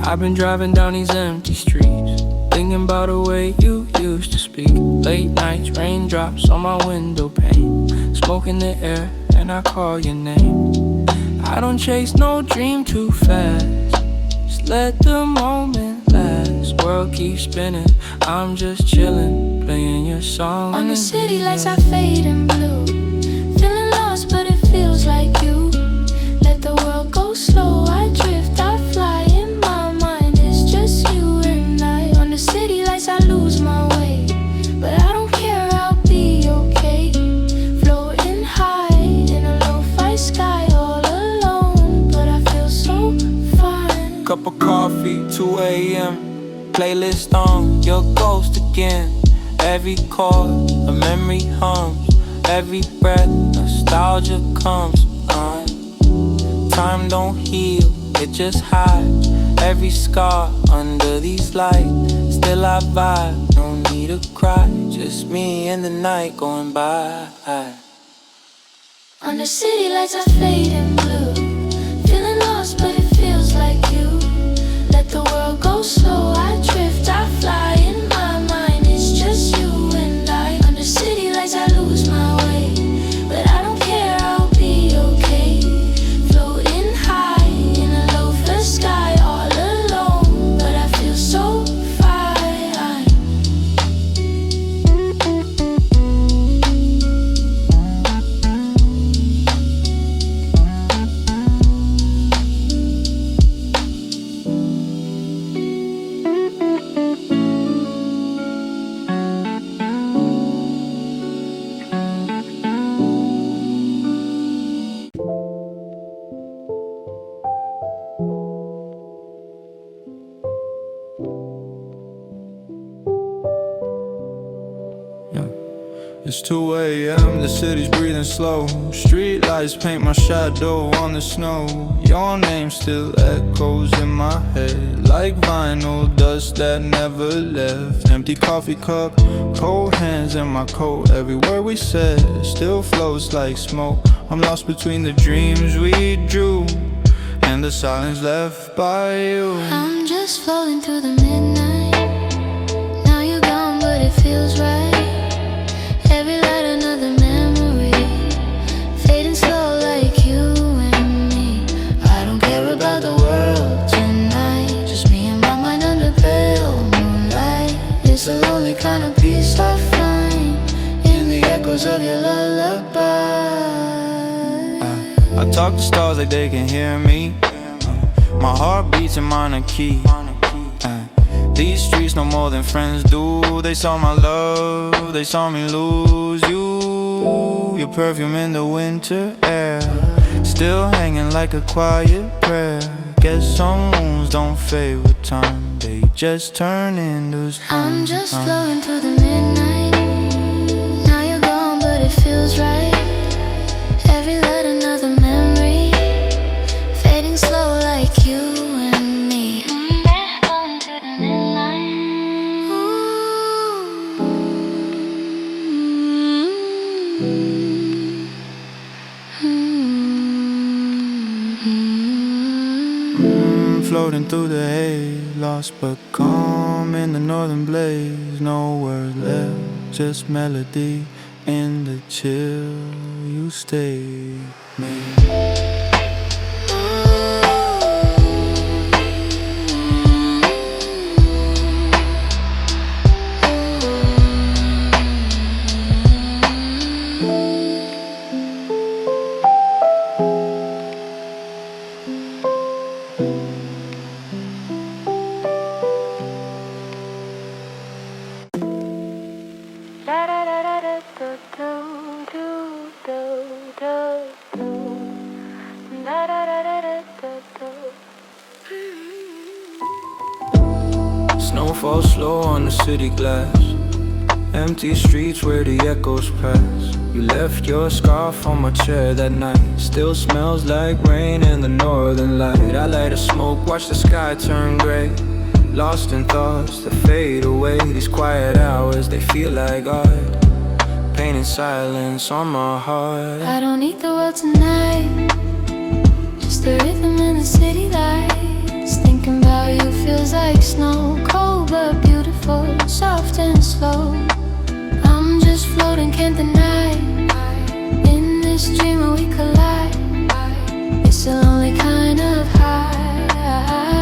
I've been driving down these empty streets, thinking about the way you used to speak. Late nights, raindrops on my window pane, smoke in the air and I call your name. I don't chase no dream too fast, just let the moment last. World keeps spinning, I'm just chilling, playing your song. On the city lights I fade in blue, feeling lost but it feels like you. Let the world go slow, I drift, I fly. In my mind it's just you and I. On the city lights I lose my way, but I don't care, I'll be okay. Floating high in a lo-fi sky, all alone, but I feel so fine. Cup of coffee, 2 a.m. Playlist on, your ghost again. Every chord, a memory hums. Every breath, nostalgia comes on. Time don't heal, it just hides. Every scar under these lights, still I vibe, no need to cry. Just me and the night going by. On the city lights I fade in blue, feeling lost but it feels like you. Let the world go slow, I drift, I fly. In my mind it's just you and I. On the city lights I lose my way, but I don't care, I'll be okay. Floating high in a lo-fi sky, all alone, but I feel so fine. It's 2 a.m., the city's breathing slow. Street lights paint my shadow on the snow. Your name still echoes in my head, like vinyl dust that never left. Empty coffee cup, cold hands in my coat. Every word we said still floats like smoke. I'm lost between the dreams we drew and the silence left by you. I'm just floating through the midnight. Now you're gone but it feels right. Every light another memory, fading slow like you and me. I don't care about the world tonight, just me and my mind under pale moonlight. It's a lonely kind of peace I find in the echoes of your lullaby. I talk to stars like they can hear me. My heart beats in minor key. These streets no more than friends do. They saw my love, they saw me lose you. Your perfume in the winter air, still hanging like a quiet prayer. Guess some wounds don't fade with time, they just turn into stone. I'm just flowing through the midnight. Now you're gone but it feels right. Every light another memory, fading slow like you and me. Flowing through the midnight. Floating through the haze, lost but calm in the northern blaze. No words left, just melody in the chill. You stay with me. Snow falls slow on the city glass, empty streets where the echoes pass. You left your scarf on my chair that night, still smells like rain in the northern light. I light a smoke, watch the sky turn gray, lost in thoughts that fade away. These quiet hours, they feel like art, painting silence on my heart. I don't need the world tonight, just the rhythm in the city lights. Think Thinking about you feels like snow, cold but beautiful, soft and slow. I'm just floating, can't deny. In this dream where we collide, it's a lonely kind of high,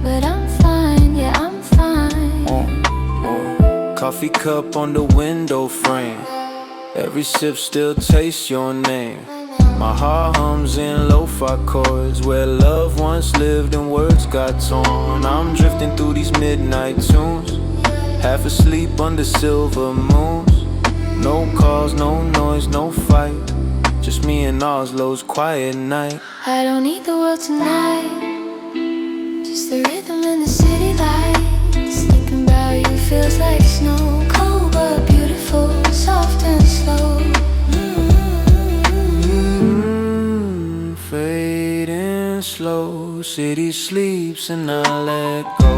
but I'm fine, yeah, I'm fine. Coffee cup on the window frame. Every sip still tastes your name. My heart hums in lo-fi chords where love once lived and words got torn. I'm drifting through these midnight tunes, half asleep under silver moons. No calls, no noise, no fight, just me and Oslo's quiet night. I don't need the world tonight, just the rhythm and the city lights. Thinking about you feels like snow, cold but beautiful, soft and slow. Fading slow, city sleeps and I let go.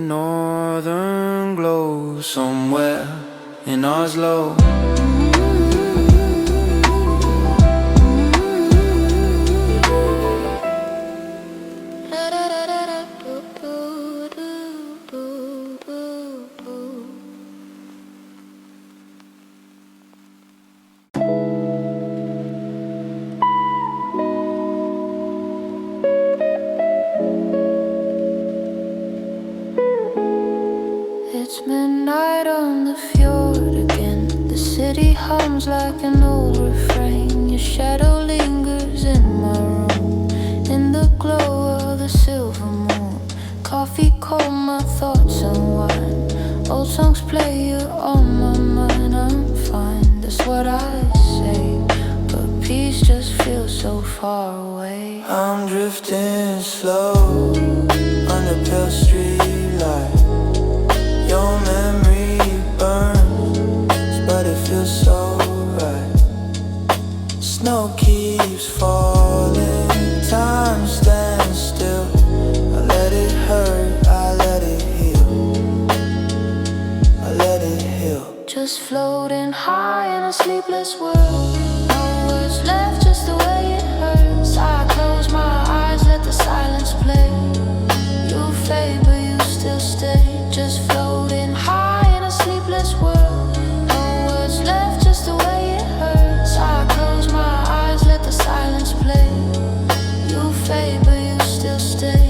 Northern glow somewhere in Oslo. It's midnight on the fjord again. The city hums like an old refrain. Your shadow lingers in my room, in the glow of the silver moon. Coffee cold, my thoughts unwind. Old songs play, you're on my mind. I'm fine, that's what I say, but peace just feels so far away. I'm drifting slow under pale street light. Your memory burns, but it feels so right. Snow keeps falling, time stands still. I let it hurt, I let it heal, I let it heal. Just floating high in a sleepless world. No words left, just the way it hurts. I close my eyes, let the silence play. You fade, but you still stay. Just floating high in a sleepless world. No words left, just the way it hurts. I close my eyes, let the silence play. You fade, but you still stay.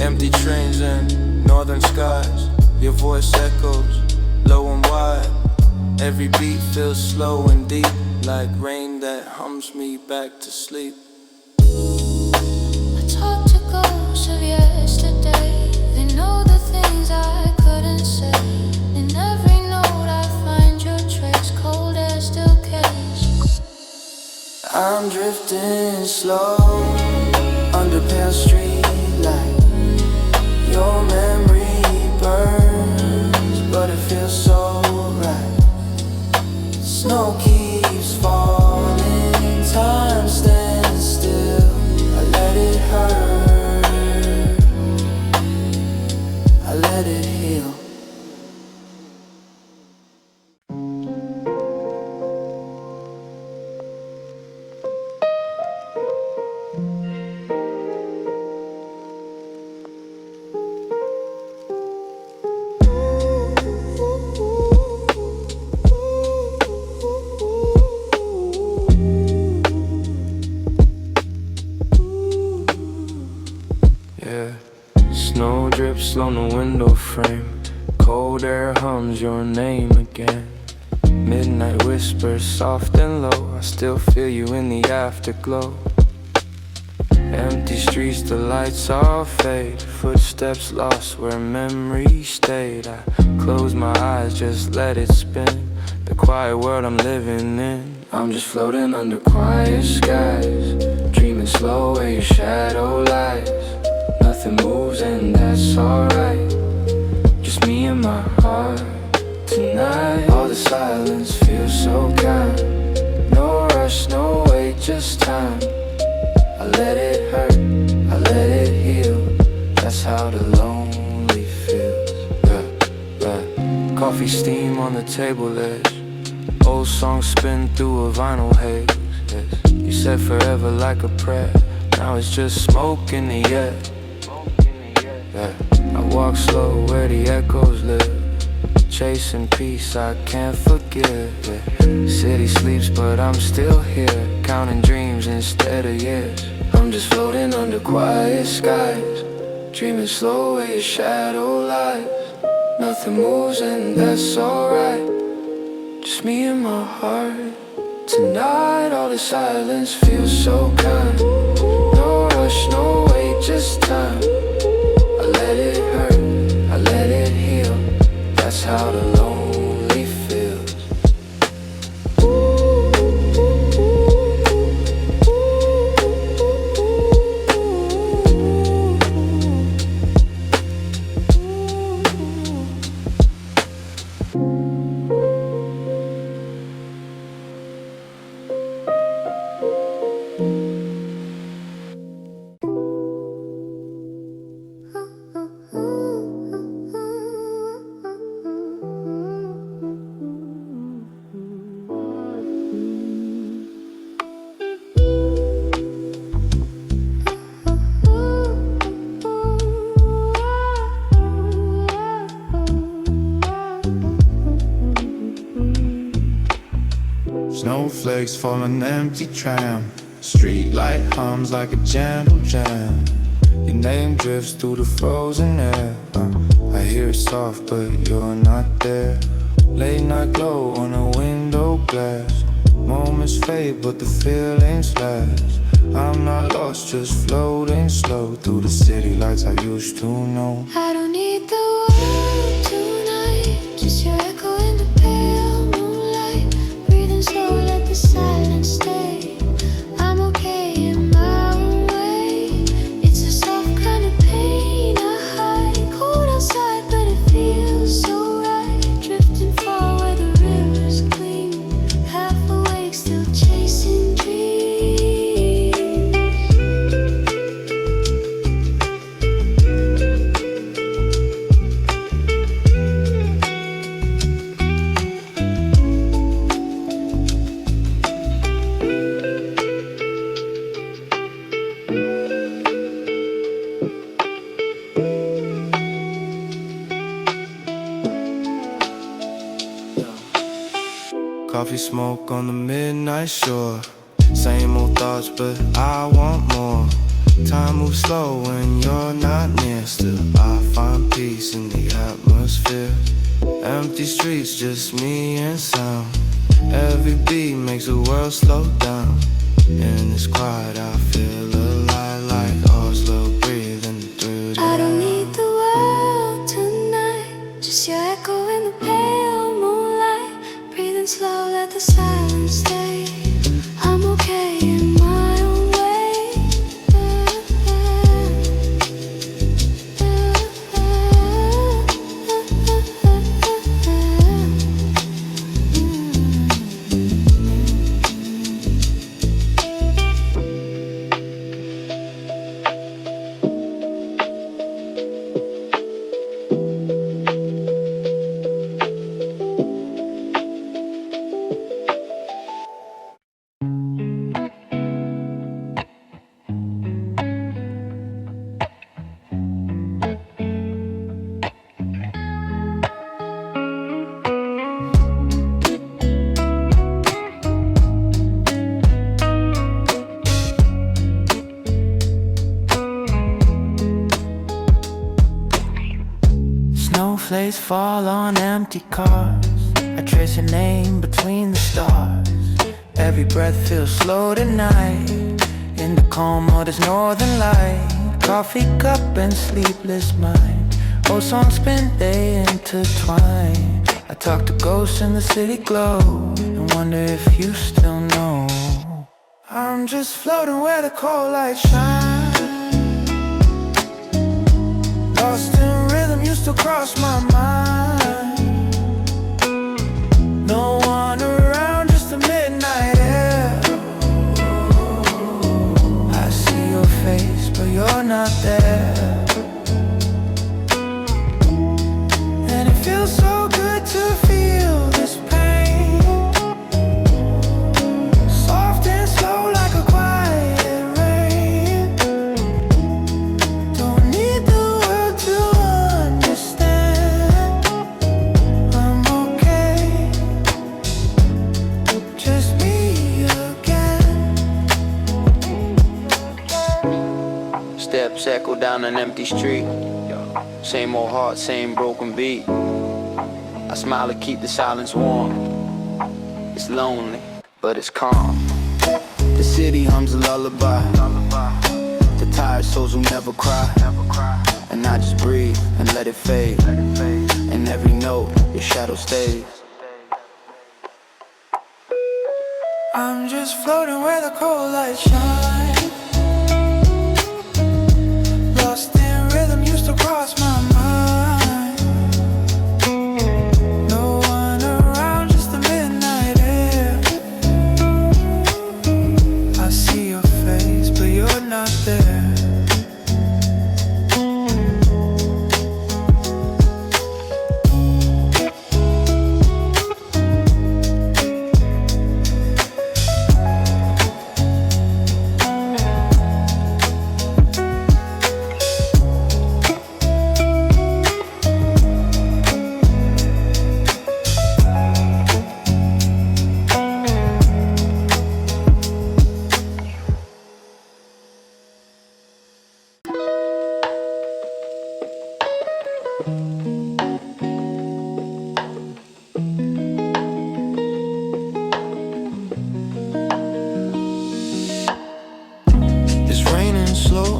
Empty trains and northern skies. Your voice echoes low and wide. Every beat feels slow and deep, like rain that hums me back to sleep. I talk to ghosts of yesterday. They know the things I couldn't say. In every note I find your trace. Cold air still case. I'm drifting slow under pale street light. Your memory burns, but it feels so right. Snow keeps falling, time stands still. I let it hurt, I let it heal. Snow drips on the window frame. Cold air hums your name again. Midnight whispers soft and low. I still feel you in the afterglow. Empty streets, the lights all fade. Footsteps lost where memory stayed. I close my eyes, just let it spin. The quiet world I'm living in. I'm just floating under quiet skies, dreaming slow where your shadow lies. Nothing moves and that's alright. Just me and my heart tonight. All the silence feels so kind. No just time. I let it hurt, I let it heal. That's how the lonely feels. Yeah. Coffee steam on the table edge. Old songs spin through a vinyl haze. Yes. You said forever like a prayer. Now it's just smoke in the air. Yeah. I walk slow where the echoes live. Chasing peace I can't forget. Yeah. City sleeps but I'm still here. Counting dreams instead of years. I'm just floating under quiet skies. Dreaming slow where your shadow lies. Nothing moves and that's alright. Just me and my heart. Tonight all the silence feels so kind. No rush, no wait, just time. I let it hurt, I let it heal. That's how the lonely feels. Snowflakes fall on an empty tram. Street light hums like a gentle jam. Your name drifts through the frozen air. I hear it soft but you're not there. Late night glow on a window glass. Moments fade but the feelings last. I'm not lost, just floating slow through the city lights I used to know. I don't need the world tonight, just your echo in the pale moonlight. Breathing slow, let the silence stay. I'm okay in my own way. It's a soft kind of pain I hide. Cold outside but it feels so right. Drifting far where the river's clean. Half awake, still chasing dreams. Coffee smoke on the midnight shore. Same old thoughts but I want more. Time moves slow when you're not near. Still I find peace in the atmosphere. Empty streets, just me and sound. Every beat makes the world slow down. In this quiet I feel alive like Oslo breathing through the I don't need the world tonight, just your echo in the pale moonlight. Breathing slow, let the silence stay. I'm okay in my own way. Snowflakes fall on empty cars. I trace your name between the stars. Every breath feels slow tonight. In the calm of this northern light. Coffee cup and sleepless mind. Old songs spin, they intertwine. I talk to ghosts in the city glow and wonder if you still know. I'm just floating where the cold light shines. Lost in rhythm, used to cross my mind. No one around, just the midnight air. not there. And it feels so good to feel this pain, soft and slow like a quiet rain. Don't need the world to understand. I'm okay, just me again. Steps echo down an empty street. Same old heart, same broken beat. I smile to keep the silence warm. It's lonely, but it's calm. The city hums a lullaby. The tired souls who never cry. And I just breathe and let it fade. And every note, your shadow stays. I'm just floating where the cold light shines. Lost in rhythm used to cross my mind. No one around, just the midnight air. I see your face, but you're not there.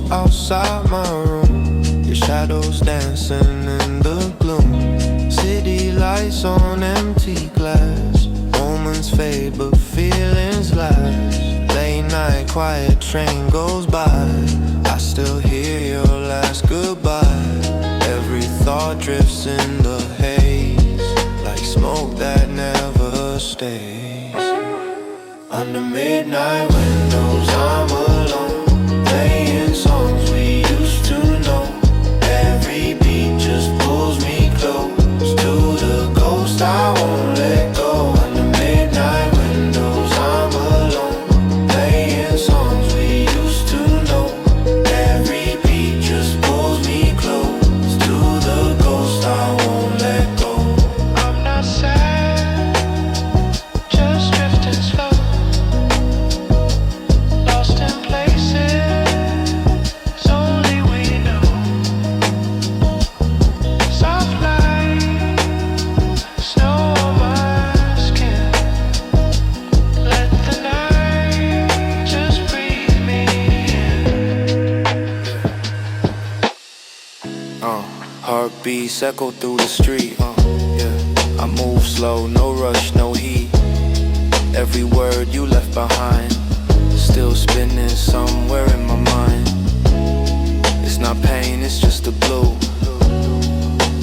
Outside my room, your shadows dancing in the gloom. City lights on empty glass. Moments fade but feelings last. Late night quiet train goes by. I still hear your last goodbye. Every thought drifts in the haze, like smoke that never stays. Under midnight windows I'm alone, playing songs we used to know. Every beat just pulls me close to the ghost I won't let go. Under midnight windows I'm alone, playing songs we used to know. Every beat just pulls me close to the ghost I won't let go. I'm not sad, just drifting slow, lost in places only we know. Soft light, snow on my skin. Let the night just breathe me in. Heartbeats echo through the street. I move slow, no rush, no heat. Every word you left behind, still spinning somewhere in my mind. It's not pain, it's just the blue.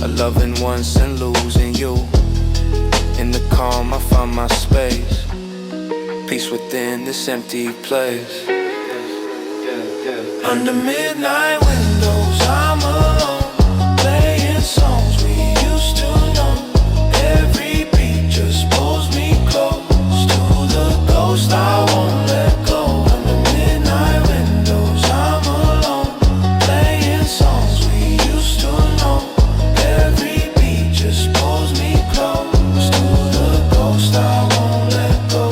A loving once and losing you. In the calm I find my space, peace within this empty place. Under midnight windows I'm alone, playing songs we used to know. Every beat just pulls me close to the ghost I won't let go. Under midnight windows I'm alone, playing songs we used to know. Every beat just pulls me close to the ghost I won't let go.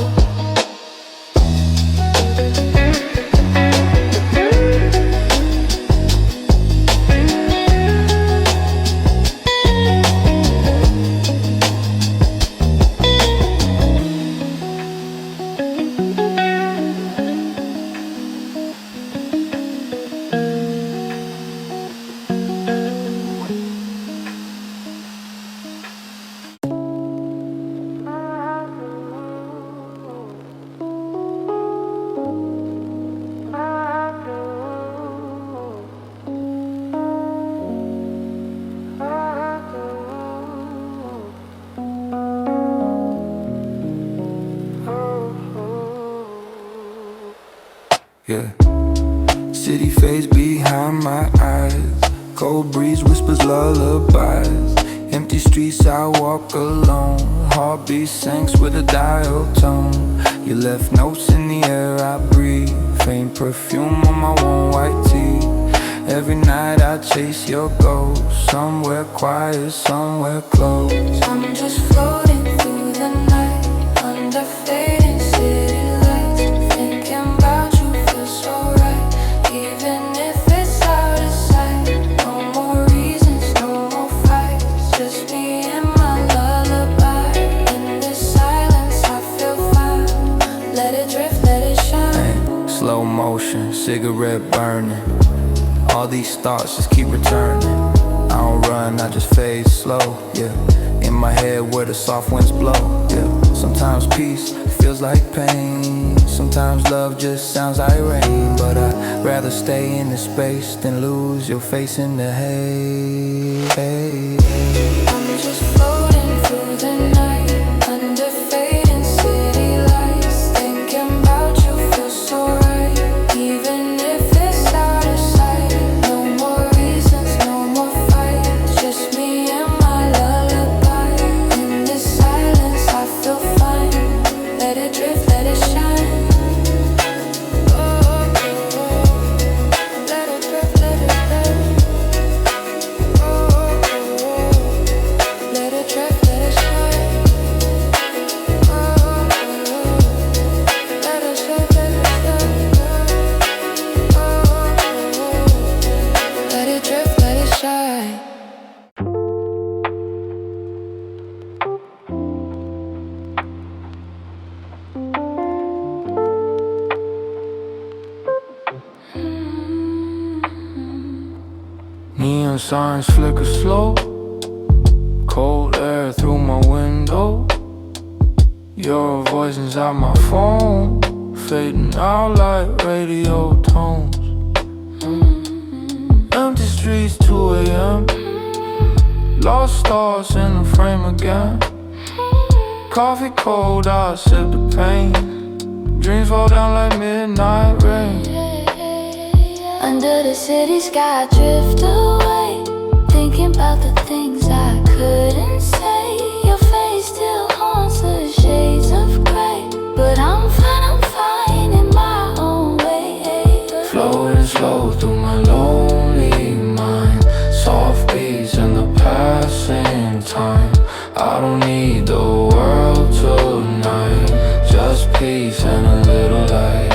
city fades behind my eyes. Cold breeze whispers lullabies. Empty streets I walk alone. Heartbeat sinks with a dial tone. You left notes in the air I breathe. Faint perfume on my warm white tee. Every night I chase your ghost. Somewhere quiet, somewhere close. I'm just floating through the night under fading city lights. Thinking about you feels so right, even if it's out of sight. No more reasons, no more fights, just me and my lullaby. In this silence I feel fine. Let it drift, let it shine. Slow motion, cigarette burning. All these thoughts just keep returning. I don't run, I just fade slow, yeah. In my head where the soft winds blow, yeah. Sometimes peace feels like pain. Sometimes love just sounds like rain. But I'd rather stay in this space than lose your face in the haze. I'm just floating through the night under fading city lights. Thinking about you feels so right, even if it's out of sight. No more reasons, no more fights, just me and my lullaby. In this silence I feel fine. Let it drift, let it shine. Oh, oh, oh. Let it drift, let it drift. Oh, oh, oh. Let it drift, let it shine. Oh, oh, oh. Let it drift, let it shine. Oh, oh, oh. Let it drift, let it shine. Neon signs flicker slow. Cold air through my window. Your voice inside my phone, fading out like radio tones. Empty streets, 2 a.m. Lost stars in the frame again. Coffee cold, I sip the pain. Dreams fall down like midnight rain. Under the city sky, I drift away, thinking about the things I couldn't say. Your face still haunts the shades of gray, but I'm fine in my own way. Floating slow through my lonely mind. Soft beats in the passing time. I don't need the world tonight, just peace and a little light.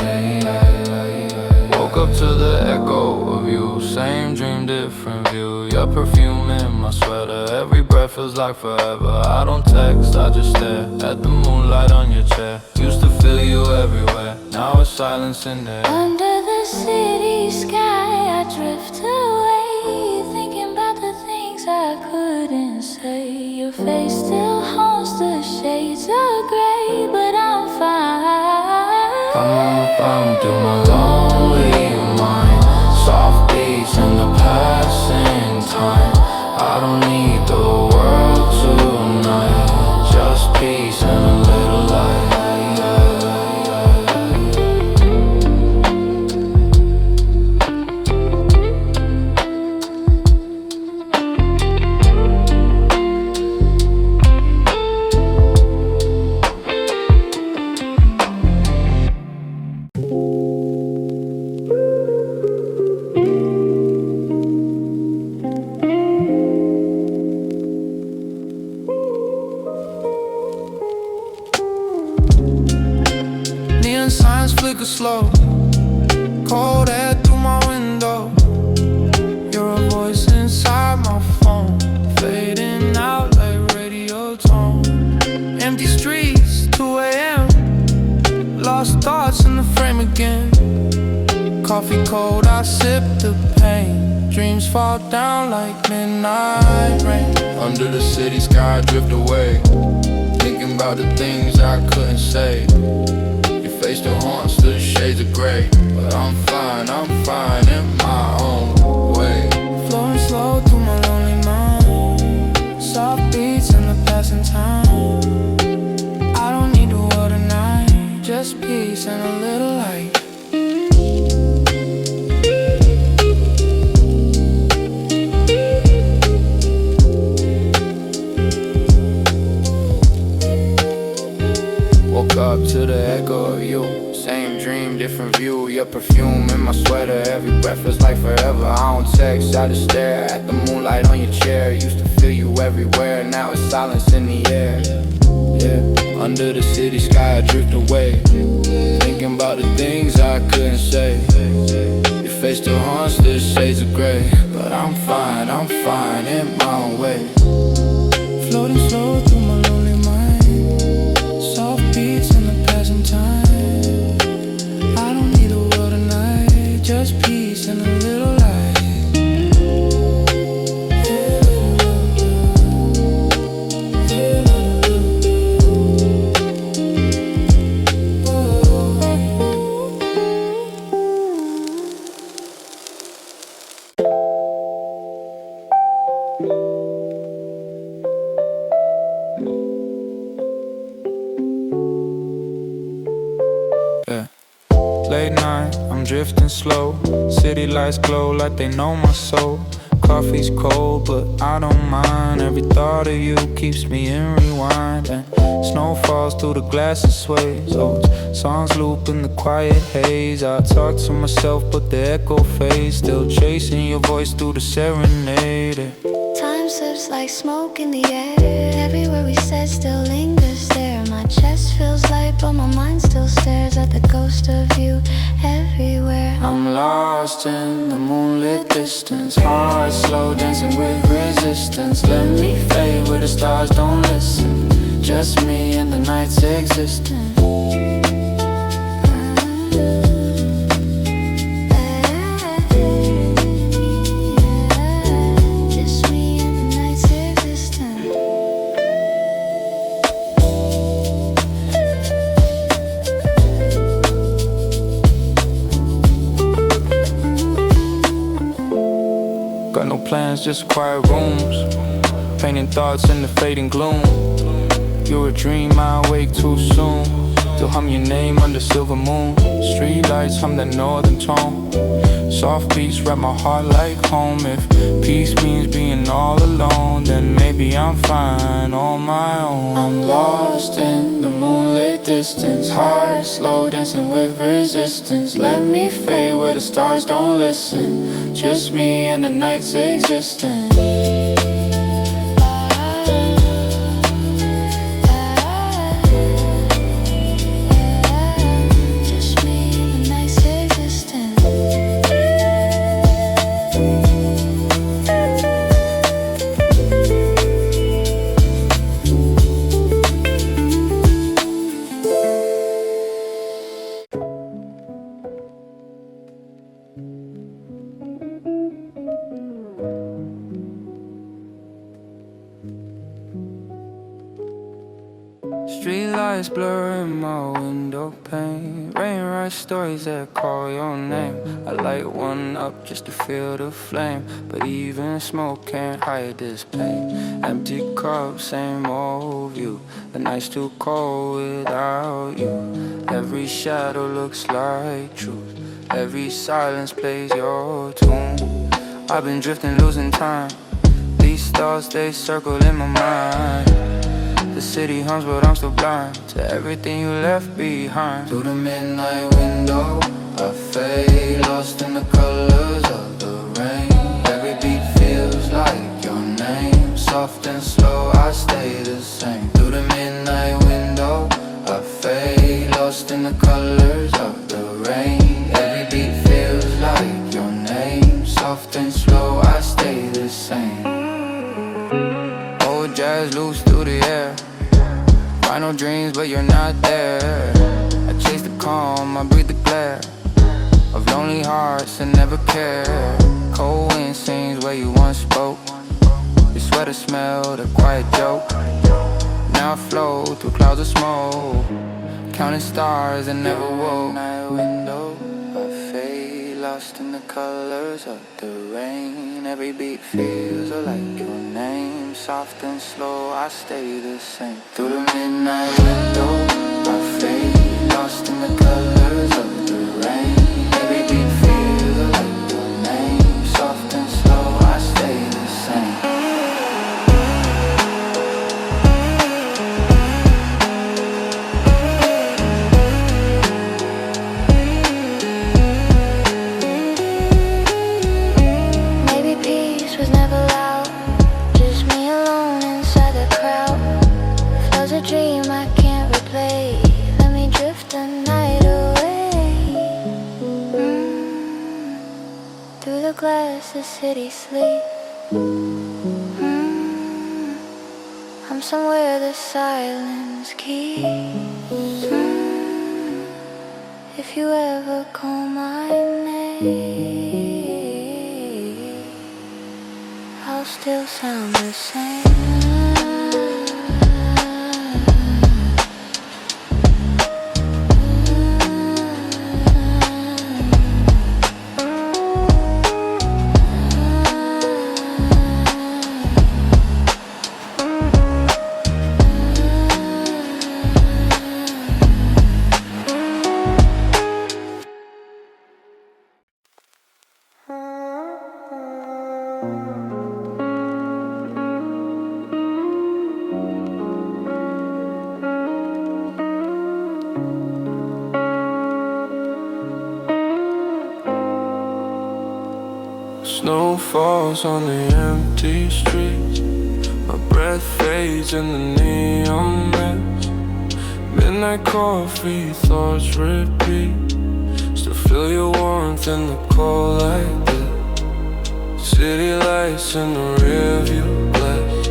Woke up to the echo of you. Same dream, different view. Your perfume in my sweater. Every breath feels like forever. I don't text, I just stare at the moonlight on your chair. Used to feel you everywhere, now it's silence in there. Under the city sky, I drift away, thinking about the things I couldn't say. Your face still haunts the shades of gray, but I'm fine. I'm through my lonely mind. Soft beats in the passing time. I don't need the world tonight, just peace and a little light. Signs flicker slow. Cold air through my window. You're a voice inside my phone, fading out like radio tone. Empty streets, 2 a.m. Lost thoughts in the frame again. Coffee cold, I sip the pain. Dreams fall down like midnight rain. Under the city sky, I drift away, thinking about the things I couldn't say. Face still haunts the shades of gray, but I'm fine in my own way. Flowing slow through my lonely mind. Soft beats in the passing time. I don't need the world tonight, just peace and a little light. Breath feels like forever, I don't text, I just stare at the moonlight on your chair. Used to feel you everywhere, now it's silence in the air. Yeah, under the city sky I drift away, thinking about the things I couldn't say. Your face still haunts the shades of grey, but I'm fine in my own way. Floating slow through my lonely mind, soft beats in the passing time. I don't need a world tonight, just peace and a little light. Late night, I'm drifting slow. City lights glow like they know my soul. Coffee's cold, but I don't mind. Every thought of you keeps me in rewind. And snow falls through the glass and sways. Those songs loop in the quiet haze. I talk to myself, but the echo fades. Still chasing your voice through the serenade. Time slips like smoke in the air. Everywhere we said still lingers there. My chest feels light, but my mind still stares at the ghost of you everywhere. I'm lost in the moonlit distance, heart slow dancing with resistance. Let me fade where the stars don't listen, just me and the night's existence. Got no plans, just quiet rooms, painting thoughts in the fading gloom. You're a dream, I wake too soon to hum your name under silver moon. Street lights hum that northern tone, soft beats wrap my heart like home. If peace means being all alone, then maybe I'm fine on my own. I'm lost in the moonlit distance, heart slow dancing with resistance. Let me fade where the stars don't listen, just me and the night's existence. Street lights blurring my window pane, rain writes stories that call your name. I light one up just to feel the flame, but even smoke can't hide this pain. Empty cup, same old view, the night's too cold without you. Every shadow looks like truth, every silence plays your tune. I've been drifting, losing time, these thoughts they circle in my mind. The city hums but I'm still blind to everything you left behind. Through the midnight window I fade, lost in the colors of the rain. Every beat feels like your name, soft and slow I stay the same. Through the midnight window I fade, lost in the colors of the rain. Every beat feels like your name, soft and slow I stay the same. Old jazz loose through the air, final dreams but you're not there. I chase the calm, I breathe the glare of lonely hearts that never care. Cold wind sings where you once spoke, your sweater smelled a quiet joke. Now I float through clouds of smoke, counting stars that never woke. Night window, I fade, lost in the colors of the rain. Every beat feels like your name, soft and slow I stay the same. Through the midnight window I fade, lost in the colors of the rain. Every beat feels like your name, soft and slow I stay the same. through the glass, the city sleep. I'm somewhere the silence keeps. If you ever call my name, I'll still sound the same. Snow falls on the empty streets. My breath fades in the neon mist. Midnight coffee, thoughts repeat. Still feel your warmth in the cold like this. City lights in the rearview glass.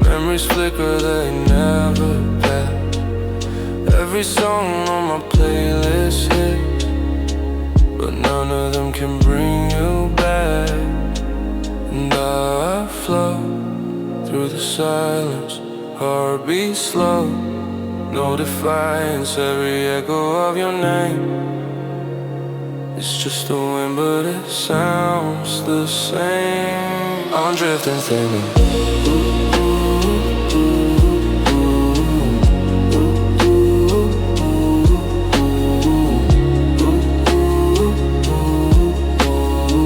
Memories flicker, they never pass. Every song on my playlist hits, but none of them can bring you back. And I flow through the silence, heart beats slow. No defiance, every echo of your name. It's just the wind, but it sounds the same. I'm drifting thinking,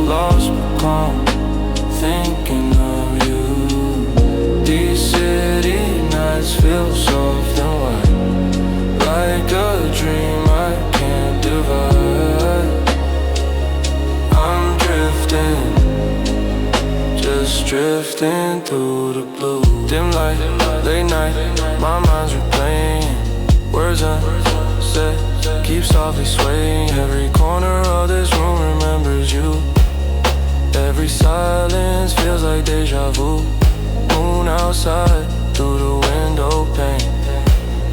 lost but calm, thinking of you. These city nights feel soft and white, like a dream I can't divide. I'm drifting, just drifting through the blue. Dim light, late night, my mind's replaying words unsaid, keep softly swaying. Every corner of this room remembers you. Every silence feels like deja vu. Moon outside through the window pane.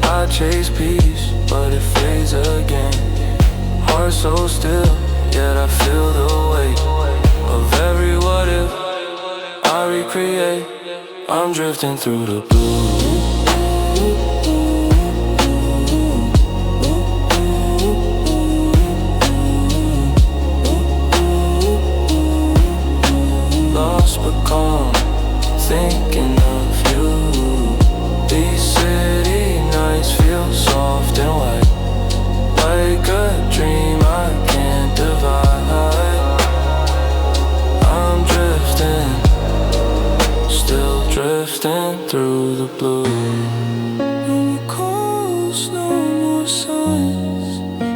I chase peace, but it fades again. Heart so still, yet I feel the weight of every what if I recreate. I'm drifting through the blue. Lost but calm, thinking of you. These city nights feel soft and white, like a dream I can't divide. I'm drifting, still drifting through the blue. No more calls, no more signs,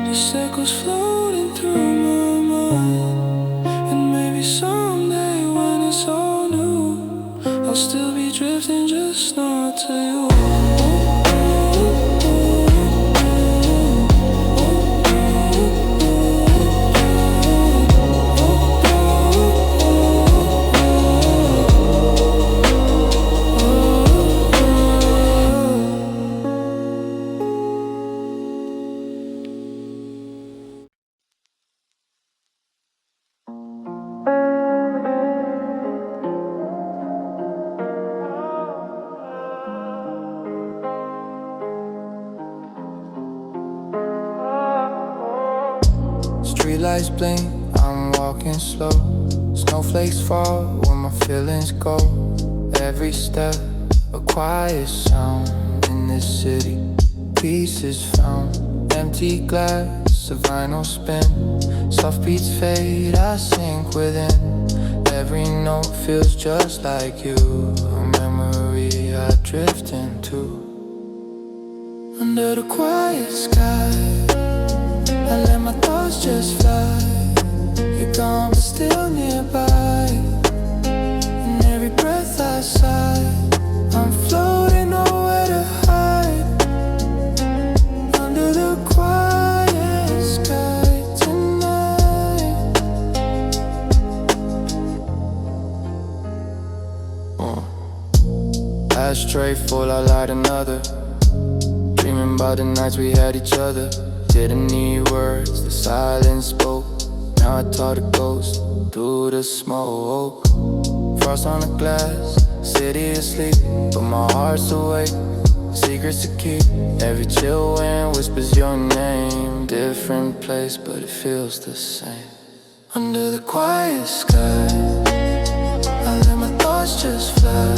just echoes floating through my mind. And maybe someday when it's all new, I'll still be drifting, just not to you. Streetlights blink, I'm walking slow. Snowflakes fall when my feelings go. Every step, a quiet sound in this city. Peace is found, empty glass, a vinyl spin. Soft beats fade, I sink within. Every note feels just like you. A memory I drift into. Under the quiet sky, I let my thoughts just fly. You're gone but still nearby. And every breath I sigh, I'm floating nowhere to hide. Under the quiet sky tonight, Ashtray full, I light another. Dreaming about the nights we had each other. Didn't need words, the silence spoke. Now I talk to ghosts through the smoke. Frost on the glass, city asleep, but my heart's awake. Secrets to keep. Every chill wind whispers your name. Different place, but it feels the same. Under the quiet sky, I let my thoughts just fly.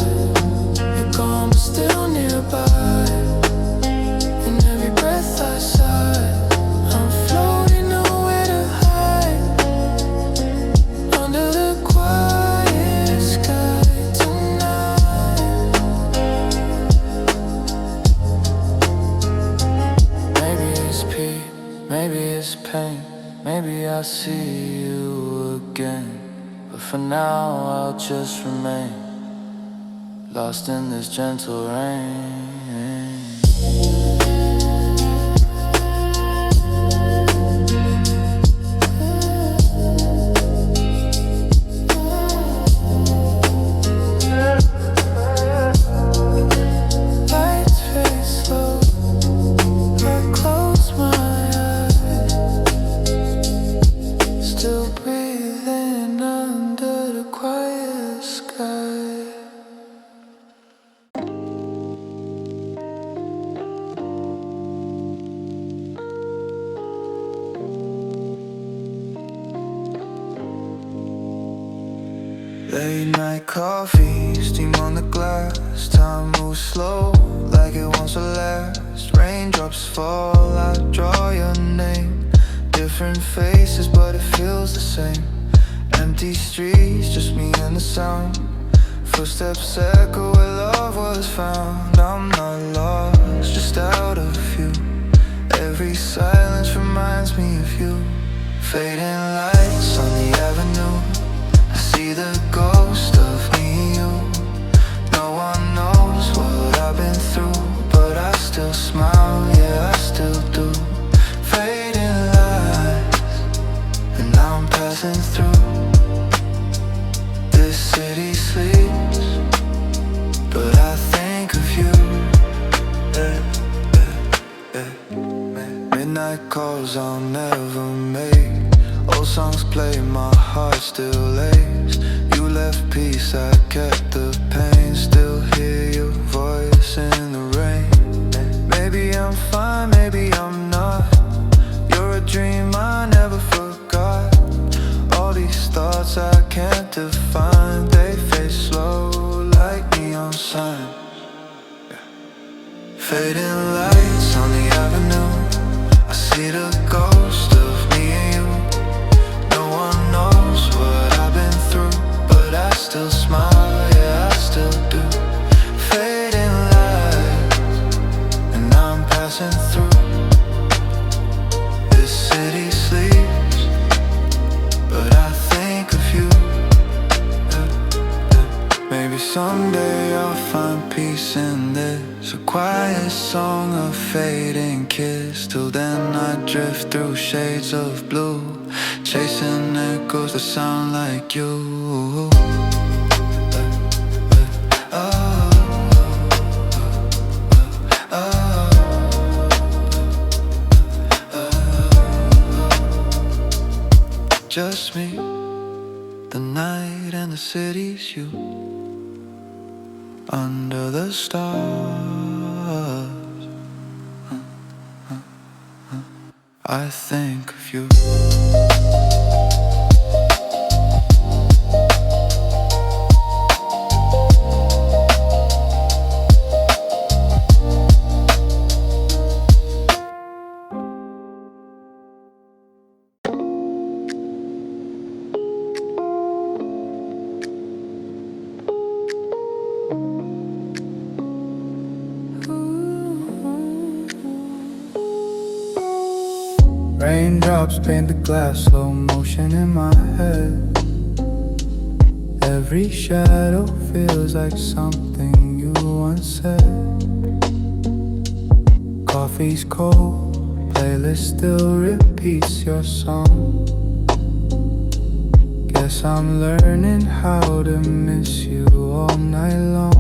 You're gone, but still nearby. In every breath I sigh, I'm floating nowhere to hide. Under the quiet sky tonight. Maybe it's peace, maybe it's pain. Maybe I'll see you again. But for now I'll just remain lost in this gentle rain. Late night coffee, steam on the glass. Time moves slow, like it wants to last. Raindrops fall, I draw your name. Different faces, but it feels the same. Empty streets, just me and the sound. Footsteps echo where love was found. I'm not lost, just out of view. Every silence reminds me of you. Fading lights on the avenue, I see the ghost of me and you. No one knows what I've been through, but I still smile, yeah, I still do. Fading lights, and now I'm passing through. This city sleeps, but I think of you. Midnight calls I'll never make. Old songs play, my heart still aches. You left peace, I kept the pain. Still hear your voice in the rain. Maybe I'm fine, maybe I'm not. You're a dream I never forgot. All these thoughts I can't define, they fade slow like neon signs. Fading lights on the avenue, I see the ghost of me and you. No one knows what I've been through, but I still smile, yeah, I still do. Fading lights, and now I'm passing through. This city sleeps, but I think of you. Maybe someday I'll find peace in this, a quiet song, a fading kiss. Till then I drift through shades of blue, chasing echoes that sound like you. Just me, the night and the city's you. Under the stars, I think of you. Raindrops paint the glass, slow motion in my head. Every shadow feels like something you once said. Coffee's cold, playlist still repeats your song. Guess I'm learning how to miss you all night long.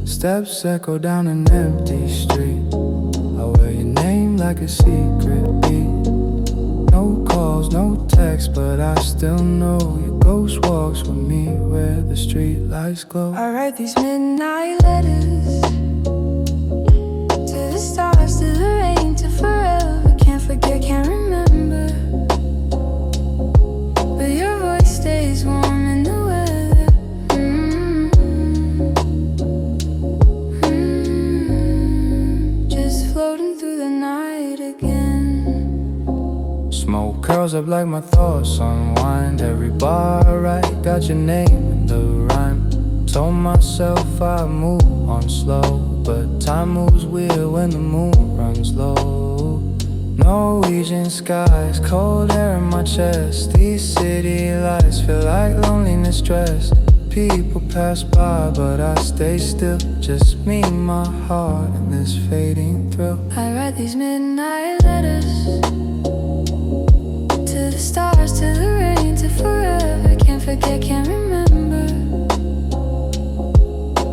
Steps echo down an empty street. I wear your name like a secret beat. No calls, no text, but I still know your ghost walks with me where the street lights glow. I write these midnight letters to the stars, to the rain, to forever. Can't forget, can't remember, but your voice stays warm in the weather. Just floating through the night again. Smoke curls up like my thoughts unwind. Every bar I write got your name in the rhyme. Told myself I'd move on slow, but time moves weird when the moon runs low. Norwegian skies, cold air in my chest. These city lights feel like loneliness dressed. People pass by, but I stay still. Just me, my heart, and this fading thrill. I write these midnight letters to the stars, to the rain, to forever. Can't forget, can't remember,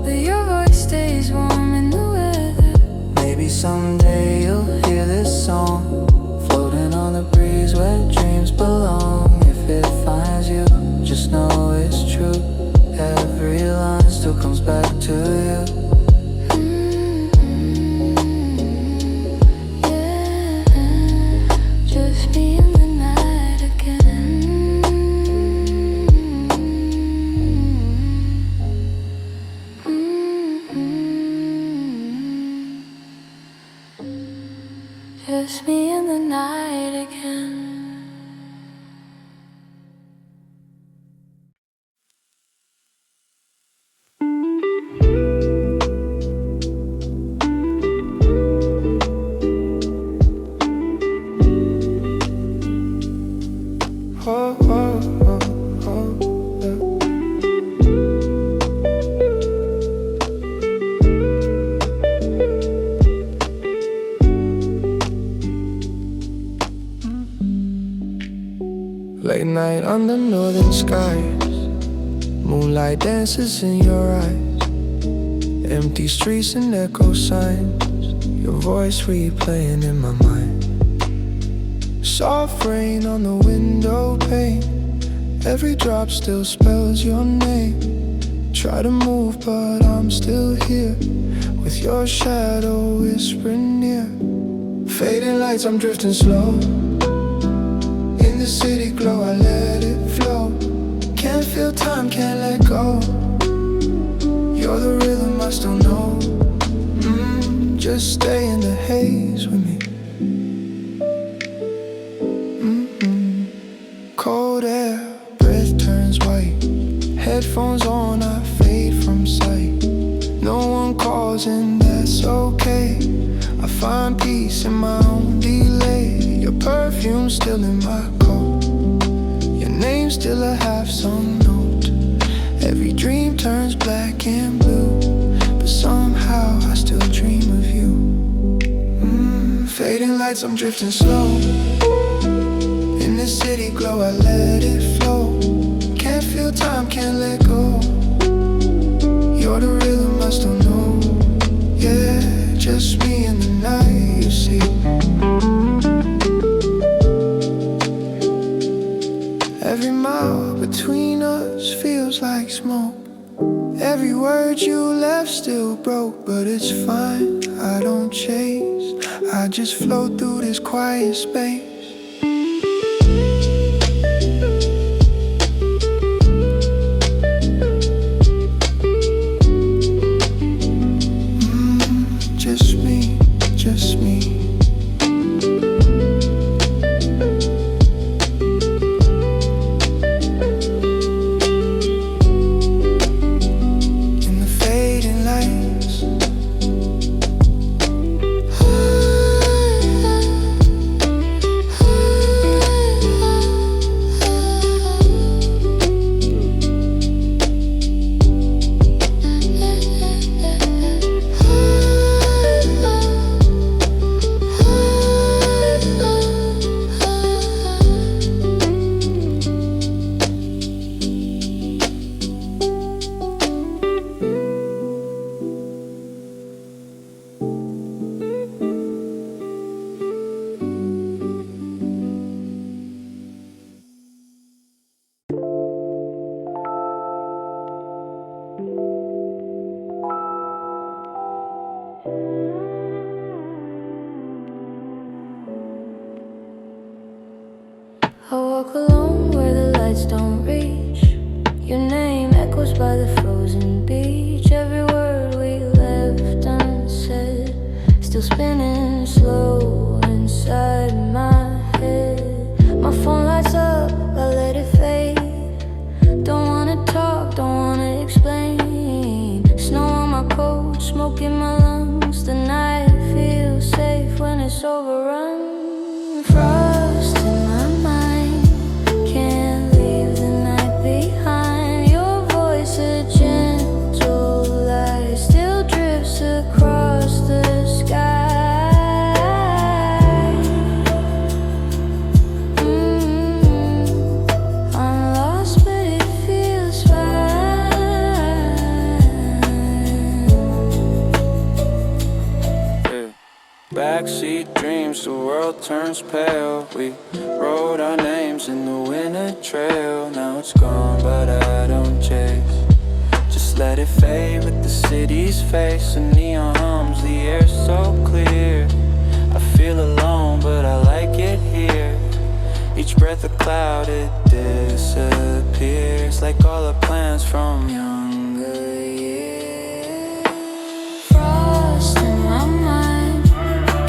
but your voice stays warm in the weather. Maybe someday you'll hear this song, floating on the breeze where dreams belong. If it finds you, just know it's true. Every line still comes back to you. Just me in the night again. Just me in the night again. Oh, oh, oh, oh, yeah. Late night under northern skies, moonlight dances in your eyes. Empty streets and echo signs, your voice replaying in my mind. Soft rain on the window pane, every drop still spells your name. Try to move but I'm still here, with your shadow whispering near. Fading lights, I'm drifting slow. In the city glow, I let it flow. Can't feel time, can't let go. You're the rhythm I still know. Just stay in the haze with me. Cold air, breath turns white. Headphones on, I fade from sight. No one calls and that's okay. I find peace in my own delay. Your perfume still in my coat, your name still a half-sung note. Every dream turns black and blue, but somehow I still dream of you. Fading lights, I'm drifting slow. In the city glow, I let it flow. Can't feel time, can't let go. You're the rhythm I still know. Yeah, just me in the night, you see. Every mile between us feels like smoke. Every word you left still broke, but it's fine, I don't chase. I just float through this quiet space. Just me, just me. In the fading lights, backseat dreams, the world turns pale. We wrote our names in the winter trail. Now it's gone, but I don't chase. Just let it fade with the city's face. The neon hums, the air's so clear. I feel alone, but I like it here. Each breath a cloud, it disappears. Like all the plans from younger years. Frost in my mind,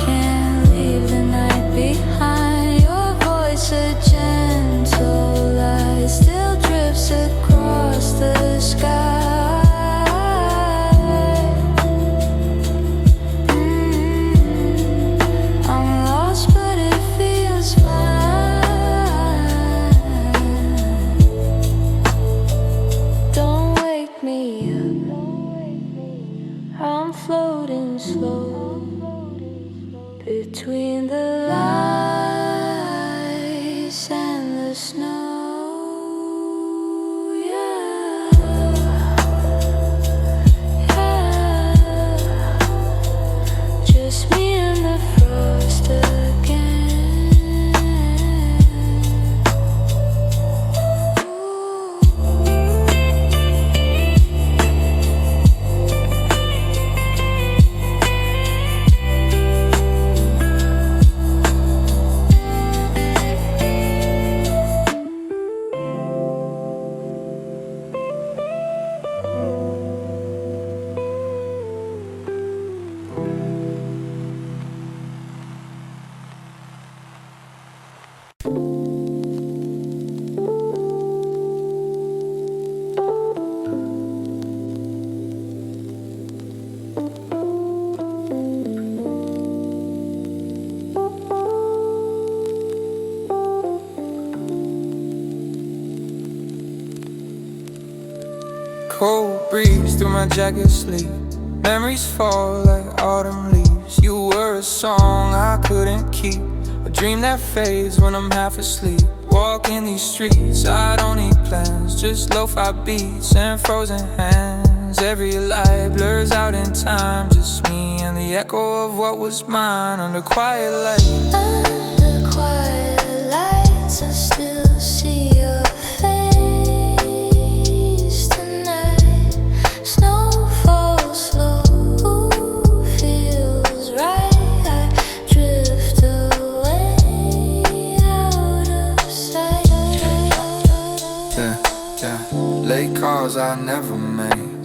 can't leave the night behind. Your voice, a gentle light, still drifts across the sky. I'm lost, but it feels fine. Don't wake me up, I'm floating slow between the lights and the snow. Yeah, yeah. Just me and the frost again. Cold breeze through my jacket sleeve. Memories fall like autumn leaves. You were a song I couldn't keep, a dream that fades when I'm half asleep. Walking these streets, I don't need plans, just lo-fi beats and frozen hands. Every light blurs out in time, just me and the echo of what was mine. Under quiet lights, Under quiet lights, I still see your face tonight. Snow falls slow, feels right. I drift away out of sight. yeah. Late calls I never made,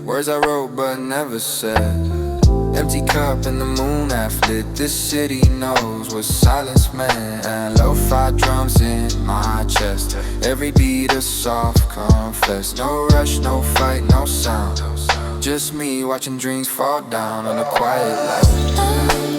words I wrote but never said. Empty cup and the moon half lit. This city knows what silence meant. And lo-fi drums in my chest, every beat a soft confess. No rush, no fight, no sound, just me watching dreams fall down on a quiet light.